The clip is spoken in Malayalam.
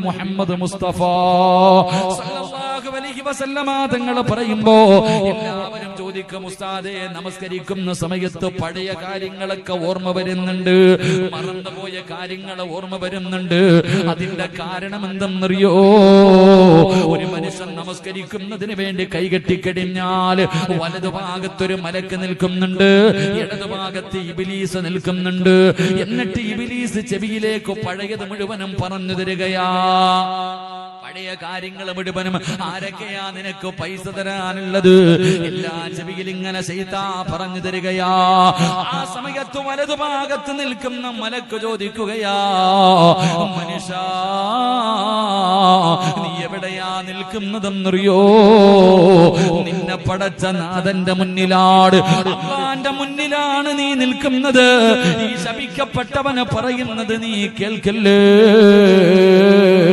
മുഹമ്മദ് മുസ്തഫ സല്ലല്ലാഹു അലൈഹി വസല്ലമ തങ്ങൾ പറയുമ്പോ എല്ലാവരും ചോദിക്കും, ഉസ്താദേ നമസ്കരിക്കുന്ന സമയത്ത് പഴയ കാര്യങ്ങളൊക്കെ ഓർമ്മ വരുന്നുണ്ട്, മറന്നുപോയ കാര്യങ്ങൾ ഓർമ്മ വരുന്നുണ്ട്. അതിന്റെ കാരണം എന്തെന്നറിയോ? ഒരു മനുഷ്യൻ നമസ്കരിക്കുന്നതിന് വേണ്ടി കൈകെട്ടിക്കഴിഞ്ഞാൽ വലതുഭാഗത്തൊരു മലക്ക് നിൽക്കുന്നുണ്ട്, ഇടതുഭാഗത്ത് ഇബ്ലീസ് നിൽക്കുന്നുണ്ട്. എന്നിട്ട് ഇബ്ലീസ് ചെവിയിലേക്ക് പഴയത് മുഴുവനും പറഞ്ഞു തരികയാ. പഴയ കാര്യങ്ങൾ മുഴുവനും ആരൊക്കെയാ നിനക്ക് പൈസ തരാനുള്ളത്? എല്ലാ ചെവിയിൽ ഇങ്ങനെ ശൈത്താൻ പറഞ്ഞു തരികയാ. ആ സമയത്ത് വലതുഭാഗത്ത് നിൽക്കുന്ന മലക്ക് ചോദിക്കുകയാ, മനുഷ്യാ നീ എവിടെയാ നിൽക്കുന്നതെന്നറിയോ? നിന്നെ പടച്ച നാഥന്റെ മുന്നിലാണ്, അല്ലാഹുവിന്റെ മുന്നിലാണ് നീ നിൽക്കുന്നത്. ഈ ശപിക്കപ്പെട്ടവന് പറയുന്നത് നീ കേൾക്കല്ലേ?